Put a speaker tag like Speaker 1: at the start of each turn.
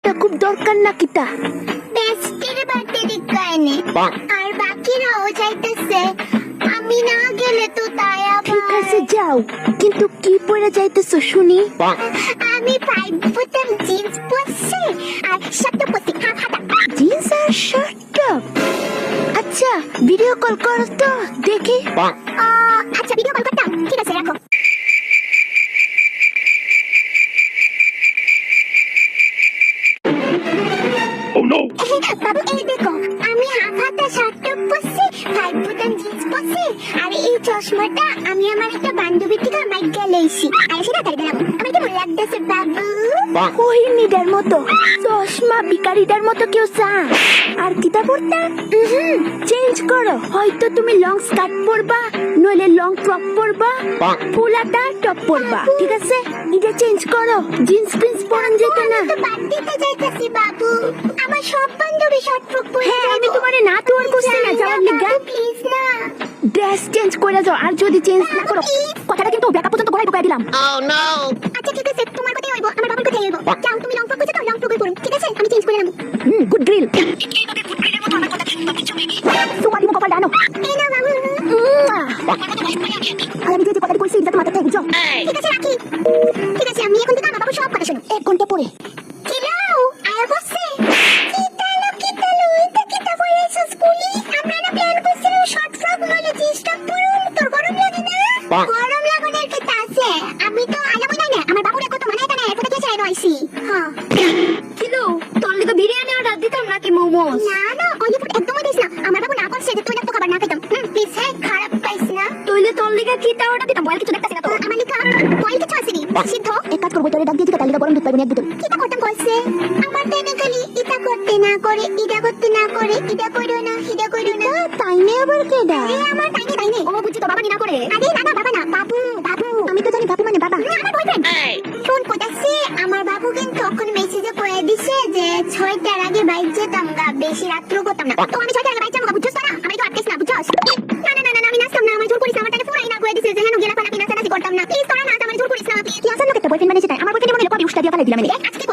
Speaker 1: যাওয়াটা খুব দরকার না কিতা?
Speaker 2: বেস্টির বার্থডে দিকাইনে আর বাকিরাও যাইতেছে, আমি না গেলে তো তাই
Speaker 1: ঠিক
Speaker 2: আবার।
Speaker 1: আছে যাও, কিন্তু কি পরে যাইতেছো শুনি?
Speaker 2: আমি 5 বুটাম জিন্স পরছি আর শার্ট পরছি হাতা।
Speaker 1: জিন্স আর শার্ট টপ? আচ্ছা ভিডিও কল করো তো দেখি।
Speaker 2: আচ্ছা ভিডিও কল করতাম, ঠিক আছে রাখো। বাবু এই দেখো, আমি হাতা শার্ট টপ পরছি, 5 বুটাম জিন্স পরছি আর এই চশমাটা আমি আমার একটা বান্ধবীর থেকে মাইকা লইছি। আর সেটা তাই দিলাম, আমি কেমন লাগতেছে বাবু?
Speaker 1: কোহিনীদের মতো চশমা বিকারিটার মতো কেউ চা আর কিতা পড়তা? চেঞ্জ করো, হয়তো তুমি লং স্কার্ট পরবা, নইলে লং ফ্রক পরবা, ফুলাটা টপ পরবা, ঠিক আছে? এটা চেঞ্জ করো, জিন্স প্রিন্স পরন যেত না।
Speaker 2: তো বাদ দিতে যাইতাছি বাবু, আমার সব বান্ধবী শর্ট ফ্রক পরে।
Speaker 1: হ্যাঁ আমি তোমারে না তোর করছি না যাওয়ার লিগা।
Speaker 2: প্লিজ না।
Speaker 1: ড্রেস চেঞ্জ করে যাও, আর যদি চেঞ্জ না করো কথাটা কিন্তু ব্যাকআপ পর্যন্ত গলায় ঢুকাই দিলাম।
Speaker 2: আচ্ছা ঠিক আছে, তোমার কথাই হইব, আমার বাবার কথাই হইব। যাও তুমি লং ফ্রক পরছো তো লং ফ্রকই পরো, ঠিক আছে? আমি চেঞ্জ করে নেব।
Speaker 1: Good grill. তোমার দিমো কপাল ডানো।
Speaker 2: এই না বাবু।
Speaker 1: আর আমি যে কথাটা কইছি এটা তো মাথা থেকে বুঝো।
Speaker 2: ঠিক আছে রাখি। ঠিক আছে, আমি এখন থেকে আমার বাবু সব কথা শুনো।
Speaker 1: 1 ঘন্টা পরে
Speaker 2: চিলাও আয়া বসছে। কিতালো এটা কিতা পড়াইছো স্কুলে? আমরা না প্ল্যান করছিলাম শর্ট ফ্রক নইলে জিন্স টপ পরুন, তোর গরম লাগে না? গরম লাগানোর কি আছে? আমি তো আলাবো না, আমার বাবুর কত মনে হয় না, এরপরে কে চাই রইছি। হ্যাঁ
Speaker 1: কিলো তোর লিগা বিরিয়ানি অর্ডার দিতাম নাকি মোমোস?
Speaker 2: না না অলিপুর একদমই দিস না, আমার বাবু না করছে যে তুই না তো খাবার না খেতাম। প্লিজ হ্যাঁ, খারাপ পাইস না।
Speaker 1: তইলে তোর লিগা কিতা অর্ডার দিতাম? বল কিছু দেখতাছি না তো।
Speaker 2: আমার লিখা বয়েল কিছু আসেনি সিদ্ধ।
Speaker 1: এক কাজ করবো, তোরে ডাক দিয়ে তার লিগা গরম দুধ পাইবো এক বোতল।
Speaker 2: কিতা করতাম কইছে? আমার টাইমে খালি ইটা করতে না করে, ইটা করতে না করে, ইটা করো না, ইটা করো না।
Speaker 1: তাইনে আবার কেডা?
Speaker 2: আরে আমার টাইমে
Speaker 1: ও বুঝছি তো, বাবা নি না করে।
Speaker 2: আরে না না বাবা না, বাবু বাবু।
Speaker 1: আমি তো জানি বাবু মানে বাবা।
Speaker 2: না, আমার বয়ফ্রেন্ড। ফোন করতেছে, আমার বাবু কিন্তু তখন মেসেজে কয়ে দিছে যে 6টার আগে বাইক যেতাম গা, বেশি রাত্র করতাম না। তো আমি 6টার আগে বাইক যাবো গা, বুঝছস না? আমি তো আটকেছ না, বুঝছস? না না না না, আমি নাচতাম না, আমার জোর করিস না। আমার টাইমে ফোন আইনা কয়ে দিছে যে হেন গেলা পালা নাচানাচি করতাম না। প্লিজ তোরা না, আমার জোর করিস না। প্লিজ
Speaker 1: কি আসার লোক একটা বয়ফ্রেন্ড বানিয়েছে তাই? আমার বয়ফ্রেন্ড মনে কবে উস্তা দিয়ে ফেলাই দিলাম।
Speaker 2: আজকে